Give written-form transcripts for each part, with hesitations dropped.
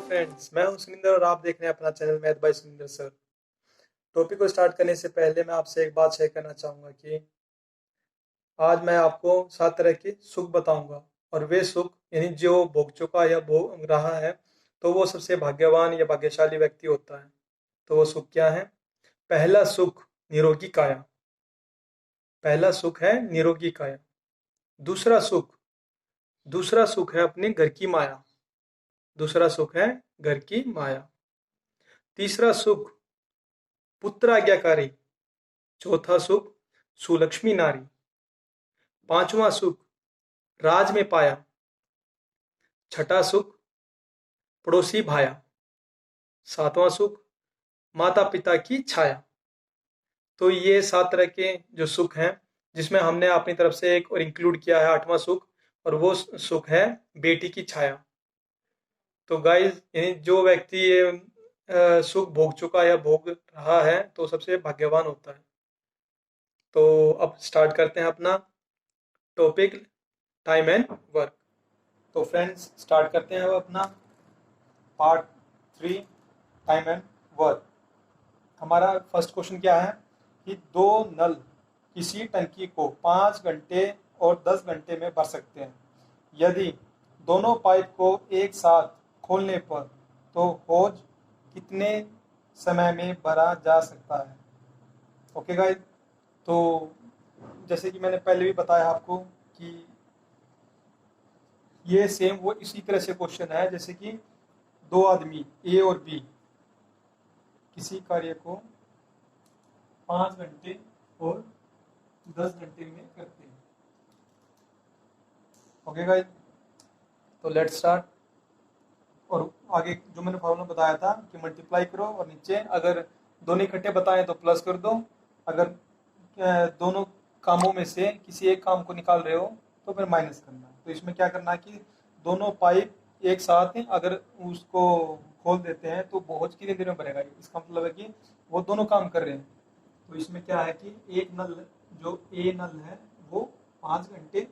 Friends, मैं हूं सुनिंदर और आप देख रहे हैं अपना channel math by Suninder sir. Topic को स्टार्ट करने से पहले मैं आपसे एक बात शेयर करना चाहूँगा कि आज मैं आपको 7 तरह के सुख बताऊँगा और वे सुख यानी जो भोग चुका या भोग रहा है तो वो सबसे भाग्यवान या भाग्यशाली व्यक्ति होता है। तो वो सुख क्या है? पहला सुख निरोगी काया। पहला सुख है निरोगी काया। दूसरा सुख है अपने घर की माया। दूसरा सुख है घर की माया। तीसरा सुख पुत्र आज्ञाकारी। चौथा सुख सुलक्ष्मी नारी। पांचवा सुख राज में पाया। छठा सुख पड़ोसी भाया। सातवां सुख माता पिता की छाया। तो ये 7 तरह के जो सुख हैं, जिसमें हमने अपनी तरफ से एक और इंक्लूड किया है 8वां सुख, और वो सुख है बेटी की छाया। तो गाइज यानी जो व्यक्ति ये सुख भोग चुका या भोग रहा है तो सबसे भाग्यवान होता है। तो अब स्टार्ट करते हैं अपना टॉपिक टाइम एंड वर्क। तो फ्रेंड्स स्टार्ट करते हैं अब अपना पार्ट 3 टाइम एंड वर्क। हमारा फर्स्ट क्वेश्चन क्या है कि दो नल किसी टंकी को 5 घंटे और 10 घंटे में भर सकते हैं। यदि दोनों पाइप को एक साथ खोलने पर तो हौज कितने समय में भरा जा सकता है? ओके गाइस, तो जैसे कि मैंने पहले भी बताया आपको कि ये सेम वो इसी तरह से क्वेश्चन है जैसे कि दो आदमी ए और बी किसी कार्य को 5 घंटे और 10 घंटे में करते हैं। ओके गाइस, तो लेट्स स्टार्ट। और आगे जो मैंने फॉर्मूला बताया था कि मल्टीप्लाई करो और नीचे अगर दोनों इकट्ठे बताएं तो प्लस कर दो। अगर दोनों कामों में से किसी एक काम को निकाल रहे हो तो फिर माइनस करना है। तो इसमें क्या करना है कि दोनों पाइप एक साथ हैं, अगर उसको खोल देते हैं तो बहुत कितनी देर में भरेगा। इसका मतलब है कि वो दोनों काम कर रहे हैं। तो इसमें क्या है कि एक नल जो ए नल है वो 5 घंटे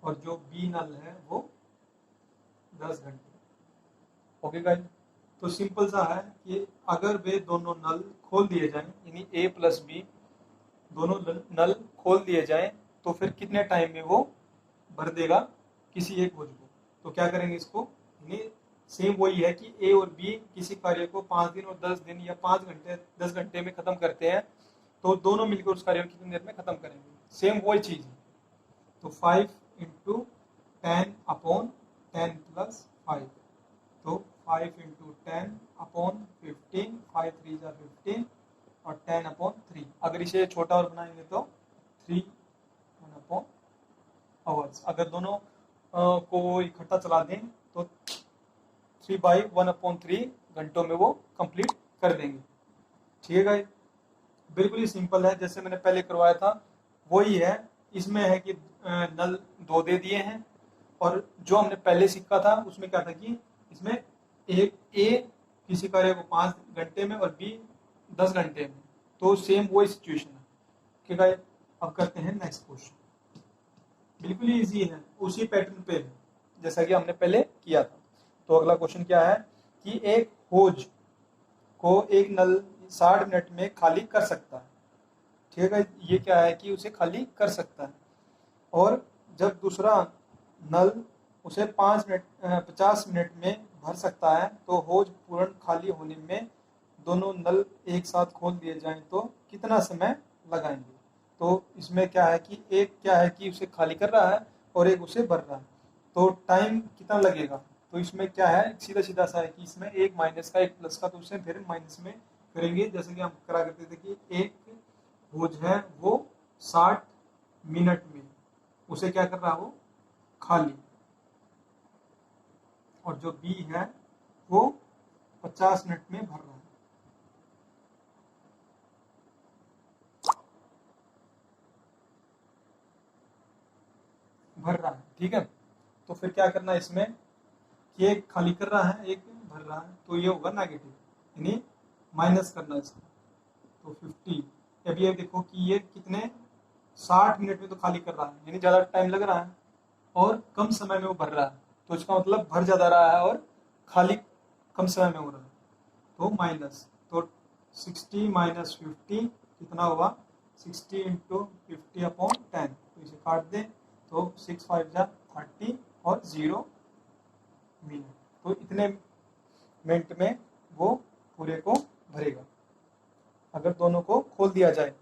और जो बी नल है वो 10 घंटे। ओके गाइस, तो सिंपल सा है कि अगर वे दोनों नल खोल दिए जाएं यानी ए प्लस बी दोनों नल खोल दिए जाएं तो फिर कितने टाइम में वो भर देगा किसी एक बोझ को। तो क्या करेंगे इसको, यानी सेम वही है कि ए और बी किसी कार्य को 5 दिन और 10 दिन या 5 घंटे 10 घंटे में खत्म करते हैं तो दोनों मिलकर उस कार्य को कितनी देर में खत्म करेंगे। सेम वही चीज है। तो 5 इंटू 10/10 प्लस 5, तो 5 इंटू 10/15, 5 3 जा 15 और 10/3। अगर इसे छोटा और बनाएंगे तो 3 1/आवर्स। अगर दोनों को इकट्ठा चला दें तो 3/1/3 घंटों में वो कंप्लीट कर देंगे। ठीक है गाइस, बिल्कुल ही सिंपल है जैसे मैंने पहले करवाया था वही है। इसमें है कि नल 2 दे दिए हैं और जो हमने पहले सीखा था उसमें क्या था कि इसमें एक ए किसी कार्य को 5 घंटे में और बी 10 घंटे में। तो सेम वही सिचुएशन है। ठीक है, अब करते हैं नेक्स्ट क्वेश्चन। बिल्कुल ही इजी है, उसी पैटर्न पे है जैसा कि हमने पहले किया था। तो अगला क्वेश्चन क्या है कि एक होज को एक नल 60 मिनट में खाली कर सकता है। ठीक है, ये क्या है कि उसे खाली कर सकता है। और जब दूसरा नल उसे 50 मिनट में भर सकता है तो होज पूर्ण खाली होने में दोनों नल एक साथ खोल दिए जाएं तो कितना समय लगाएंगे। तो इसमें क्या है कि एक क्या है कि उसे खाली कर रहा है और एक उसे भर रहा है, तो टाइम कितना लगेगा। तो इसमें क्या है सीधा सीधा सा है कि इसमें एक माइनस का एक प्लस का, तो उसे फिर माइनस में करेंगे जैसे कि हम करा करते थे कि एक होज है वो 60 मिनट में उसे क्या कर रहा है वो खाली, और जो बी है वो 50 मिनट में भर रहा है। ठीक है, तो फिर क्या करना है इसमें कि एक खाली कर रहा है एक भर रहा है, तो ये होगा नेगेटिव यानी माइनस करना इसको। तो 50, अभी ये देखो कि ये कितने 60 मिनट में तो खाली कर रहा है यानी ज्यादा टाइम लग रहा है और कम समय में वो भर रहा है। तो इसका मतलब भर ज़्यादा रहा है और खाली कम समय में हो रहा है, तो माइनस। तो 60 माइनस 50 कितना हुआ, 60 इंटू 50/10। तो इसे काट दें तो 6 5 जा 30 और 0 मिनट। तो इतने मिनट में वो पूरे को भरेगा। अगर दोनों को खोल दिया जाए,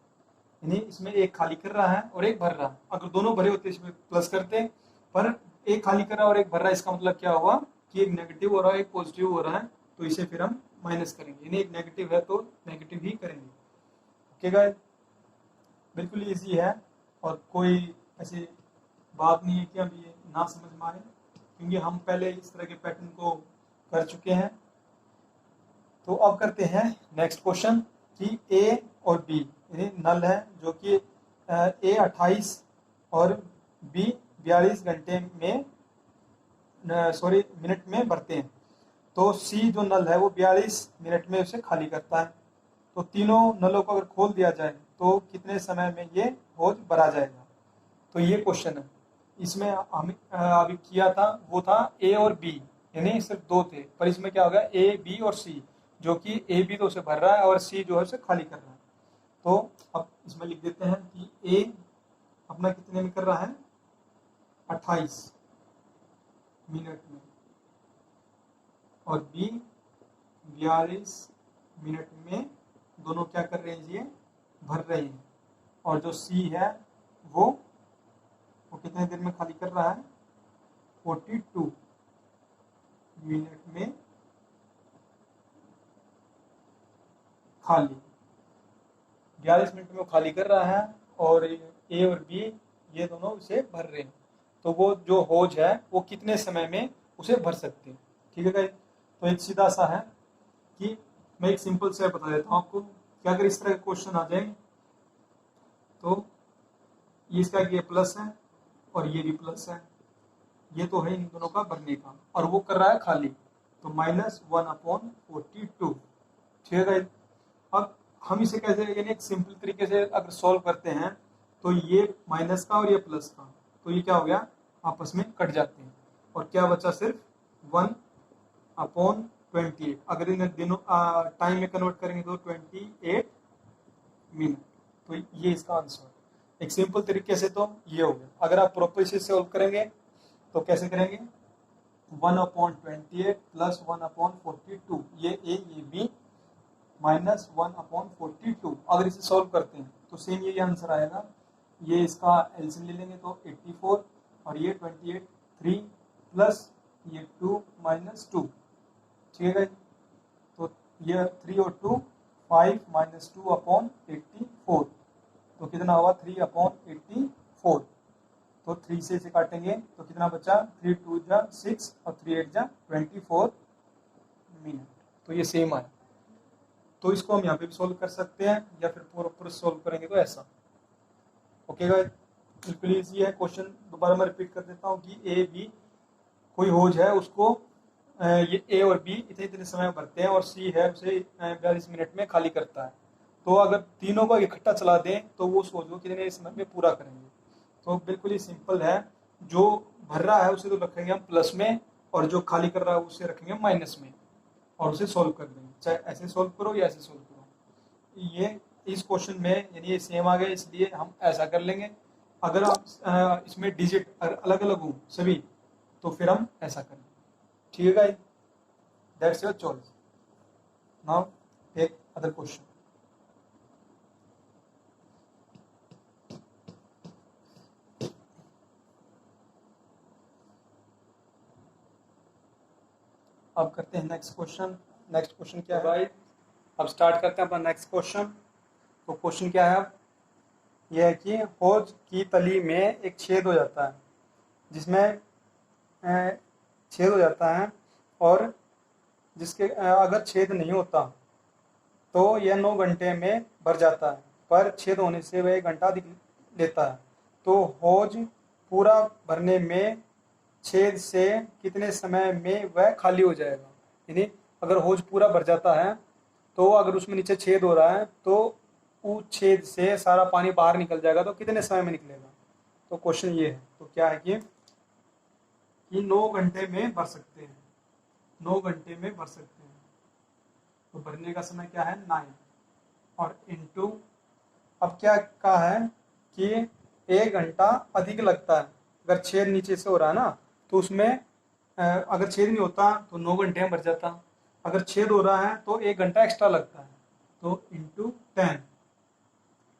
यानी इसमें एक खाली कर रहा है और एक भर रहा है, अगर दोनों भरे होते इसमें प्लस करते, पर एक खाली कर रहा है और एक भर रहा है, इसका मतलब क्या हुआ कि एक नेगेटिव हो रहा है एक पॉजिटिव हो रहा है, तो इसे फिर हम माइनस करेंगे, यानी एक नेगेटिव है तो नेगेटिव ही करेंगे। ओके गाइस, बिल्कुल ईजी है और कोई ऐसी बात नहीं है कि हम ये ना समझ में आए, क्योंकि हम पहले इस तरह के पैटर्न को कर चुके हैं। तो अब करते हैं नेक्स्ट क्वेश्चन कि ए और बी यानी नल है, जो कि ए 28 और बी 42 घंटे में मिनट में भरते हैं। तो सी जो नल है वो 42 मिनट में उसे खाली करता है। तो तीनों नलों को अगर खोल दिया जाए तो कितने समय में ये हौज भरा जाएगा। तो ये क्वेश्चन है। इसमें हम अभी किया था वो था ए और बी, यानी सिर्फ दो थे, पर इसमें क्या हो गया ए बी और सी, जो कि ए बी तो उसे भर रहा है और सी जो है उसे खाली कर रहा है। तो अब इसमें लिख देते हैं कि ए अपना कितने में कर रहा है, 28 मिनट में, और बी 42 मिनट में। दोनों क्या कर रहे हैं, ये भर रहे हैं। और जो सी है वो कितने देर में खाली कर रहा है, 42 मिनट में खाली, 42 मिनट में वो खाली कर रहा है, और ए और बी ये दोनों उसे भर रहे हैं। तो वो जो हौज है वो कितने समय में उसे भर सकते हैं। ठीक है गाइस, तो एक सीधा सा है कि मैं एक सिंपल से बता देता हूँ आपको कि अगर इस तरह के क्वेश्चन आ जाए तो ये इसका ये प्लस है और ये भी प्लस है, ये तो है इन दोनों का भरने का, और वो कर रहा है खाली, तो -1/42। ठीक है। अब हम इसे कैसे, यानी एक सिंपल तरीके से अगर सॉल्व करते हैं तो ये माइनस का और ये प्लस का, तो ये क्या हो गया, आपस में कट जाते हैं, और क्या बचा, सिर्फ 1/28। अगर इन दिनों टाइम में कन्वर्ट करेंगे तो 28 मिनट। तो ये इसका आंसर। एक सिंपल तरीके से तो ये हो गया। अगर आप प्रॉपर से सॉल्व करेंगे तो कैसे करेंगे, 1/28 प्लस 1/42, ये ए ये बी, माइनस 1/42। अगर इसे सॉल्व करते हैं तो सेम यही आंसर आएगा। ये इसका एलसीएम ले लेंगे तो 84, और ये 28 3 प्लस ये 2 माइनस 2। ठीक है, तो ये 3 और 2 5 माइनस 2/84, तो कितना हुआ 3/84। तो 3 से इसे काटेंगे तो कितना बचा, 3 2 जा 6 और 3 8 जा 24 मिनट। तो ये सेम आया। तो इसको हम यहाँ पे भी सोल्व कर सकते हैं, या फिर पूरा सोल्व करेंगे तो ऐसा। ओके गाइस, बिल्कुल ईजी है क्वेश्चन। दोबारा मैं रिपीट कर देता हूँ कि ए बी कोई हौज है, उसको ये ए और बी इतने इतने समय में भरते हैं, और सी है उसे 42 मिनट में खाली करता है। तो अगर तीनों को इकट्ठा चला दें तो वो सोच लो कितने समय में पूरा करेंगे। तो बिल्कुल ही सिंपल है। जो भर रहा है उसे तो रखेंगे हम प्लस में, और जो खाली कर रहा है उसे रखेंगे माइनस में, और उसे सॉल्व कर देंगे, चाहे ऐसे सॉल्व करो या ऐसे सॉल्व करो। ये इस क्वेश्चन में यानी ये सेम आ गया, इसलिए हम ऐसा कर लेंगे। अगर आप इसमें डिजिट अलग अलग हो सभी, तो फिर हम ऐसा करें। ठीक है guys, that's your choice. Now take other question. अब करते हैं नेक्स्ट क्वेश्चन। नेक्स्ट क्वेश्चन क्या है भाई, अब स्टार्ट करते हैं अपना नेक्स्ट क्वेश्चन। तो क्वेश्चन क्या है, अब यह है कि हौज की तली में एक छेद हो जाता है, जिसमें छेद हो जाता है, और जिसके अगर छेद नहीं होता तो यह 9 घंटे में भर जाता है, पर छेद होने से वह 1 घंटा अधिक लेता है। तो हौज पूरा भरने में छेद से कितने समय में वह खाली हो जाएगा। यानी अगर हौज पूरा भर जाता है तो अगर उसमें नीचे छेद हो रहा है तो उस छेद से सारा पानी बाहर निकल जाएगा, तो कितने समय में निकलेगा। तो क्वेश्चन ये है। तो क्या है कि कि 9 घंटे में भर सकते हैं, 9 घंटे में भर सकते हैं। तो भरने का समय क्या है 9 और इनटू, अब क्या कहा है कि 1 घंटा अधिक लगता है। अगर छेद नीचे से हो रहा है ना तो उसमें अगर छेद नहीं होता तो 9 घंटे में भर जाता, अगर छेद हो रहा है तो 1 घंटा एक्स्ट्रा लगता है। तो इंटू 10,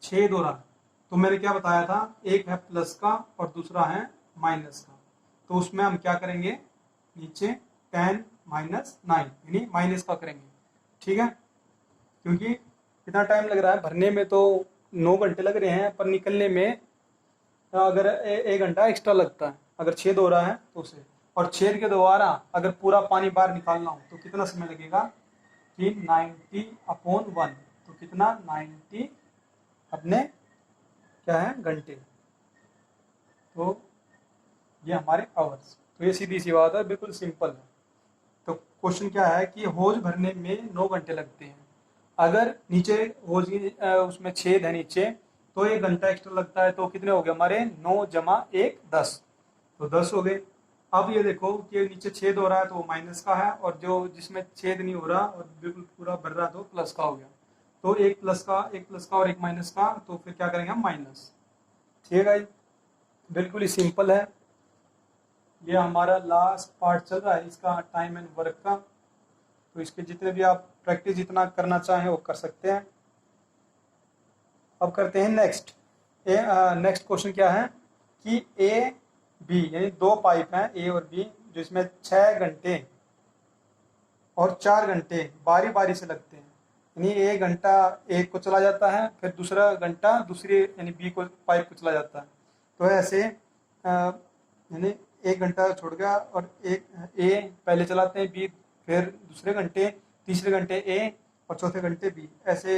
छेद हो रहा है तो मैंने क्या बताया था, एक है प्लस का और दूसरा है माइनस का, तो उसमें हम क्या करेंगे नीचे 10 माइनस 9 यानी माइनस का करेंगे, ठीक है। क्योंकि कितना टाइम लग रहा है भरने में, तो 9 घंटे लग रहे हैं पर निकलने में अगर 1 घंटा एक्स्ट्रा लगता है अगर छेद हो रहा है तो उसे, और छेद के द्वारा अगर पूरा पानी बाहर निकालना हो तो कितना समय लगेगा कि 90/1, तो कितना 90 अपने क्या है घंटे, तो ये हमारे आवर्स। तो ये सीधी सी बात है, बिल्कुल सिंपल है। तो क्वेश्चन क्या है कि होज भरने में 9 घंटे लगते हैं, अगर नीचे होज उसमें छेद है नीचे तो 1 घंटा एक्स्ट्रा लगता है, तो कितने हो गए हमारे 9 + 1 10, तो 10 हो गए। अब ये देखो कि नीचे छेद हो रहा है तो वो माइनस का है, और जो जिसमें छेद नहीं हो रहा और बिल्कुल पूरा भर रहा तो प्लस का हो गया। तो एक प्लस का और एक माइनस का, तो फिर क्या करेंगे हम माइनस, ठीक है गाइस, बिल्कुल ही सिंपल है। ये हमारा लास्ट पार्ट चल रहा है इसका टाइम एंड वर्क का, तो इसके जितने भी आप प्रैक्टिस जितना करना चाहें वो कर सकते हैं। अब करते हैं नेक्स्ट। नेक्स्ट क्वेश्चन क्या है कि ए बी यानी 2 पाइप हैं ए और बी, जिसमें 6 घंटे और 4 घंटे बारी बारी से लगते हैं, यानी 1 घंटा एक को चला जाता है, फिर दूसरा घंटा दूसरी यानी बी को पाइप को चला जाता है। तो ऐसे यानी 1 घंटा छोड़ गया और एक ए पहले चलाते हैं, बी फिर दूसरे घंटे, तीसरे घंटे ए और चौथे घंटे बी, ऐसे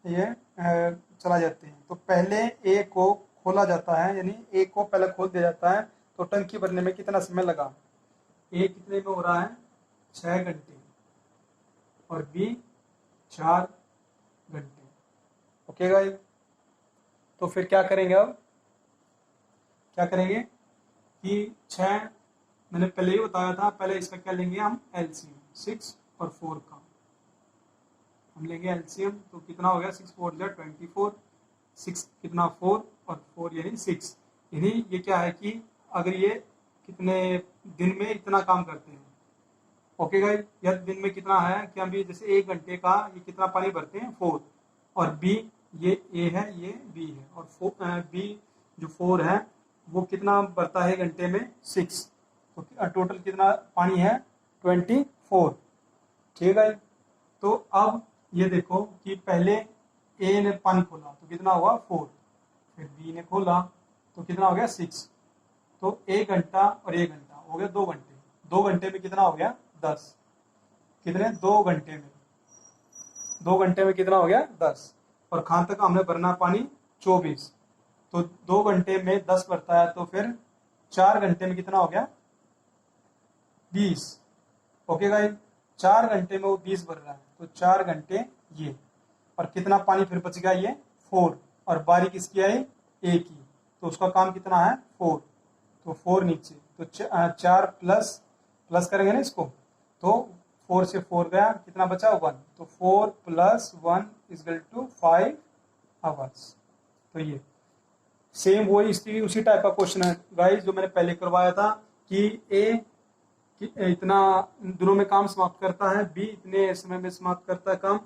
ये चला जाते हैं। तो पहले ए को खोला जाता है, यानी ए को पहले खोल दिया जाता है, तो टंकी भरने में कितना समय लगा, ए कितने में हो रहा है 6 घंटे और बी 4 घंटे, ओके गाइस। तो फिर क्या करेंगे, अब क्या करेंगे कि 6 मैंने पहले ही बताया था, पहले इसका क्या लेंगे हम एलसीएम, 6 और 4 का हम लेंगे एलसीएम, तो कितना हो गया 6 4 जा 24, 6 कितना 4 और 4 यानी 6, यानी ये क्या है कि अगर ये कितने दिन में इतना काम करते हैं, ओके गाइस। यह दिन में कितना है कि हम भी जैसे 1 घंटे का ये कितना पानी भरते हैं 4, और बी ये ए है ये बी है, और बी जो 4 है वो कितना भरता है घंटे में 6, तो टोटल कितना पानी है 24, ठीक है। तो अब ये देखो कि पहले ए ने पानी खोला तो कितना हुआ 4, फिर बी ने खोला तो कितना हो गया 6, तो 1 घंटा और 1 घंटा हो गया 2 घंटे, 2 घंटे में कितना हो गया 10, कितने 2 घंटे में, 2 घंटे में कितना हो गया 10, और खान तक हमने भरना पानी 24, तो 2 घंटे में 10 भरता है, तो फिर 4 घंटे में कितना हो गया 20, ओके गाइस। 4 घंटे में वो 20 भर रहा है, तो 4 घंटे ये, और कितना पानी फिर बच गया ये 4, और बारी किसकी आई ए की, तो उसका काम कितना है 4, तो 4 नीचे, तो 4 प्लस प्लस करेंगे ना इसको, तो 4 से 4 गया, कितना बचा 1, तो 4 + 1 = 5 आवर्स। तो ये सेम वही उसी टाइप का क्वेश्चन है गाइस जो मैंने पहले करवाया था कि ए इतना दिनों में काम समाप्त करता है, बी इतने समय में समाप्त करता है काम,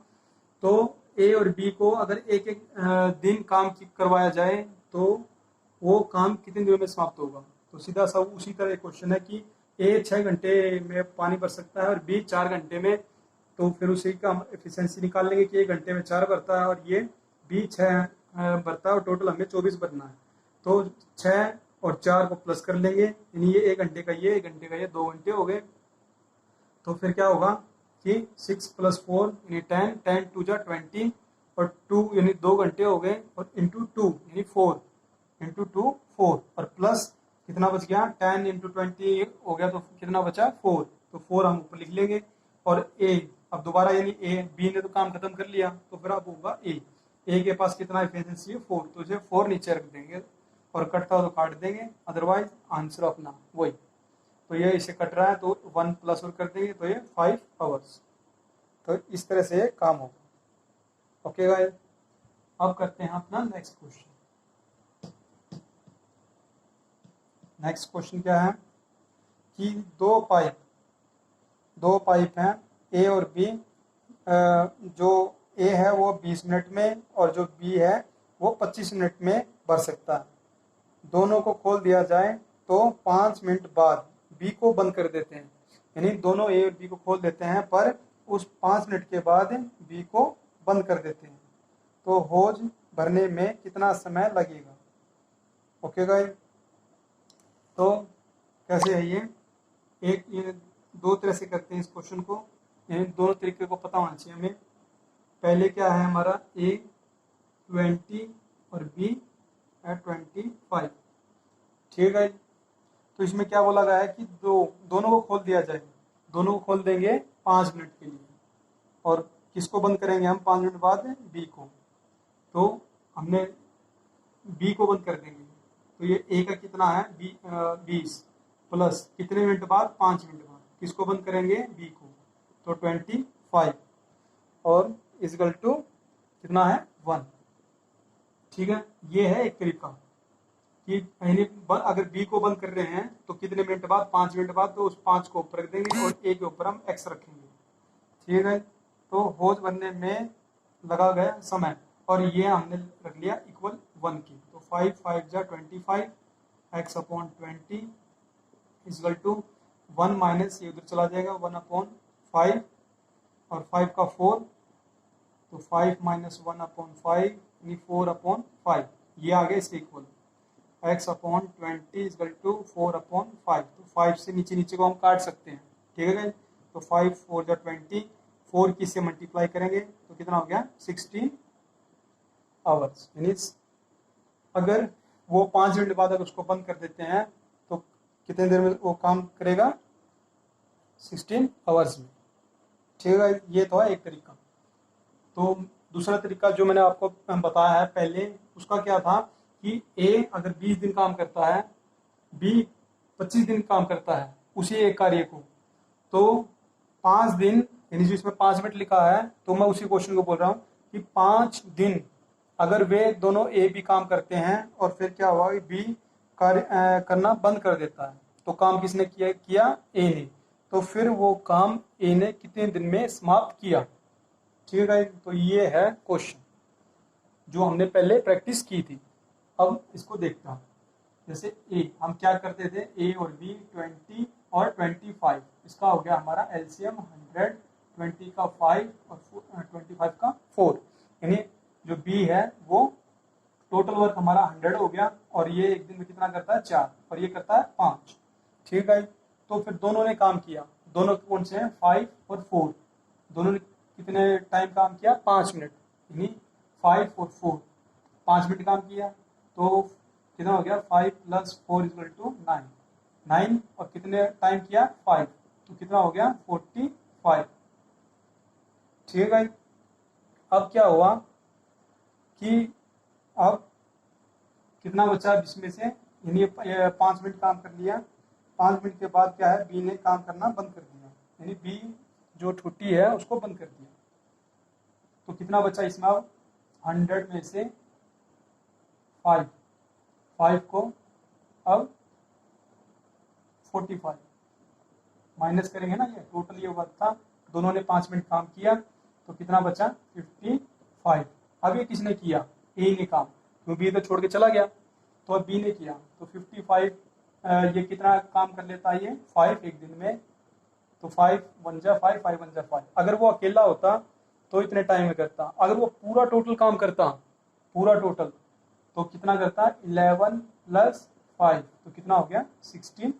तो ए और बी को अगर एक एक दिन काम करवाया जाए तो वो काम कितने दिनों में समाप्त होगा। तो सीधा सा उसी तरह क्वेश्चन है कि ए 6 घंटे में पानी भर सकता है और बी 4 घंटे में, तो फिर उसी का हम एफिशिएंसी निकाल लेंगे कि 1 घंटे में 4 भरता है और ये बी 6 भरता है, और टोटल हमें 24 भरना है, तो 6 और 4 को प्लस कर लेंगे, यानी ये 1 घंटे का ये 1 घंटे का ये 2 घंटे हो गए। तो फिर क्या होगा कि 6 + 4 यानी 10, 10 2 जा 20, और 2 यानी 2 घंटे हो गए, और इंटू 2 यानी 4, इंटू 2 4, और प्लस कितना बच गया 10 × 20 हो गया, तो कितना बचा 4, तो 4 हम ऊपर लिख लेंगे, और ए अब दोबारा यानी ए बी ने तो काम खत्म कर लिया, तो फिर अब होगा ए के पास कितना एफिशिएंसी है 4, तो इसे 4 नीचे रख देंगे, और कटता हो तो काट देंगे, अदरवाइज आंसर अपना वही। तो ये इसे कट रहा है तो 1 प्लस और कर देंगे तो ये 5 आवर्स। तो इस तरह से काम होगा। ओके गाइस, अब करते हैं अपना नेक्स्ट क्वेश्चन। नेक्स्ट क्वेश्चन क्या है कि दो पाइप हैं ए और बी। जो ए है वो 20 मिनट में और जो बी है वो 25 मिनट में भर सकता है। दोनों को खोल दिया जाए तो 5 मिनट बाद बी को बंद कर देते हैं, यानी दोनों ए और बी को खोल देते हैं पर उस 5 मिनट के बाद बी को बंद कर देते हैं, तो होज भरने में कितना समय लगेगा। ओके गाइस, तो कैसे है ये दो तरह से करते हैं इस क्वेश्चन को, यानी दोनों तरीके को पता होना चाहिए हमें। पहले क्या है हमारा ए 20 और बी 25, ठीक है। तो इसमें क्या बोला गया है कि दोनों को खोल दिया जाए, दोनों को खोल देंगे 5 मिनट के लिए, और किसको बंद करेंगे हम 5 मिनट बाद, बी को। तो हमने बी को बंद कर देंगे, तो ये ए का कितना है 20 प्लस कितने मिनट बाद, 5 मिनट बाद किसको बंद करेंगे, बी को, तो 25 और इजकल टू कितना है 1। ठीक है, ये है एक तरीका कि पहले अगर बी को बंद कर रहे हैं तो कितने मिनट बाद, 5 मिनट बाद, तो उस 5 को ऊपर रख देंगे और ए के ऊपर हम एक्स रखेंगे। ठीक है, तो होज बनने में लगा गया समय, और ये हमने रख लिया इक्वल 1 की, तो 5 5 जा 25 x upon 20 equal to 1 minus ये उधर चला जाएगा 1 अपॉन 5 और 5 का 4, तो 5 माइनस 1 अपॉन 5 यानी 4 अपॉन 5, ये आ गया इसके equal. x upon 20 equal to 4 upon 5, तो 5 से नीचे नीचे को हम काट सकते हैं। ठीक है, तो 5 4 जा 20, 4 की से मल्टीप्लाई करेंगे तो कितना हो गया 16 आवर्स। यानी अगर वो 5 मिनट बाद अगर उसको बंद कर देते हैं तो कितने देर में वो काम करेगा, 16 आवर्स में। ठीक है, ये तो है एक तरीका। तो दूसरा तरीका जो मैंने आपको बताया है पहले, उसका क्या था कि ए अगर 20 दिन काम करता है, बी 25 दिन काम करता है उसी एक कार्य को, तो 5 दिन, यानी जो इसमें 5 मिनट लिखा है, तो मैं उसी क्वेश्चन को बोल रहा हूँ कि 5 दिन अगर वे दोनों ए बी काम करते हैं और फिर क्या हुआ, बी कार्य करना बंद कर देता है, तो काम किसने किया ए ने, तो फिर वो काम ए ने कितने दिन में समाप्त किया। ठीक है, तो ये है क्वेश्चन जो हमने पहले प्रैक्टिस की थी। अब इसको देखते हैं, जैसे ए हम क्या करते थे, ए और बी 20 और 25, इसका हो गया हमारा एलसीएम 100, 20 का 5 और 25 का 4, यानी जो बी है वो टोटल वर्क हमारा 100 हो गया, और ये एक दिन में कितना करता है 4 और ये करता है 5। ठीक है, तो फिर दोनों ने काम किया, दोनों कौन से हैं 5 और 4, दोनों ने कितने टाइम काम किया 5 मिनट, यानी 5 और 4 5 मिनट काम किया, तो कितना हो गया 5 प्लस 4 इक्वल टू 9 और कितने टाइम किया 5, तो कितना हो गया 45। ठीक है, अब क्या हुआ कि अब कितना बचा इसमें से, यानी 5 मिनट काम कर लिया, 5 मिनट के बाद क्या है बी ने काम करना बंद कर दिया, यानी बी जो छुट्टी है उसको बंद कर दिया, तो कितना बचा इसमें, अब 100 में से 5 को अब 45 माइनस करेंगे ना, ये टोटल ये वर्क था, दोनों ने 5 मिनट काम किया, तो कितना बचा 55। अब ये किसने किया, ए ने काम, क्योंकि बी तो छोड़ के चला गया, तो अब बी ने किया, तो 55 ये कितना काम कर लेता है, ये 5 एक दिन में, तो 5 1 जा 5 5 1 जा 5। अगर वो अकेला होता तो इतने टाइम में करता, अगर वो पूरा टोटल काम करता, पूरा टोटल, तो कितना करता 11 प्लस 5, तो कितना हो गया 16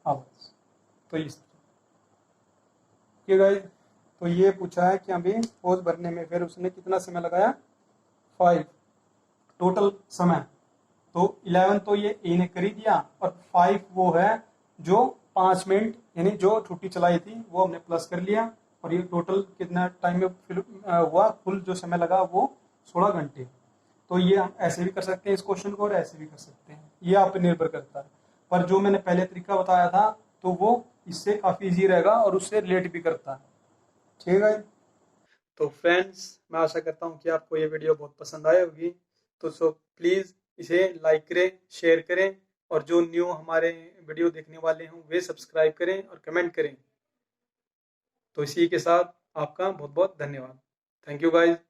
आवर्स। तो इस गाइस, तो ये पूछा है कि अभी पोज भरने में फिर उसने कितना समय लगाया 5 टोटल समय, तो 11 तो ये ए ने कर ही दिया, और 5 वो है जो 5 मिनट यानी जो छुट्टी चलाई थी वो हमने प्लस कर लिया, और ये टोटल कितना टाइम में फिर हुआ, कुल जो समय लगा वो 16 घंटे। तो ये हम ऐसे भी कर सकते हैं इस क्वेश्चन को और ऐसे भी कर सकते हैं, ये आप पे निर्भर करता है। पर जो मैंने पहले तरीका बताया था तो वो इससे काफ़ी इजी रहेगा और उससे रिलेट भी करता है। ठीक है। तो फ्रेंड्स, मैं आशा करता हूँ कि आपको ये वीडियो बहुत पसंद आई होगी। तो प्लीज़ इसे लाइक करें, शेयर करें, और जो न्यू हमारे वीडियो देखने वाले हों वे सब्सक्राइब करें और कमेंट करें। तो इसी के साथ आपका बहुत बहुत धन्यवाद। Thank you guys.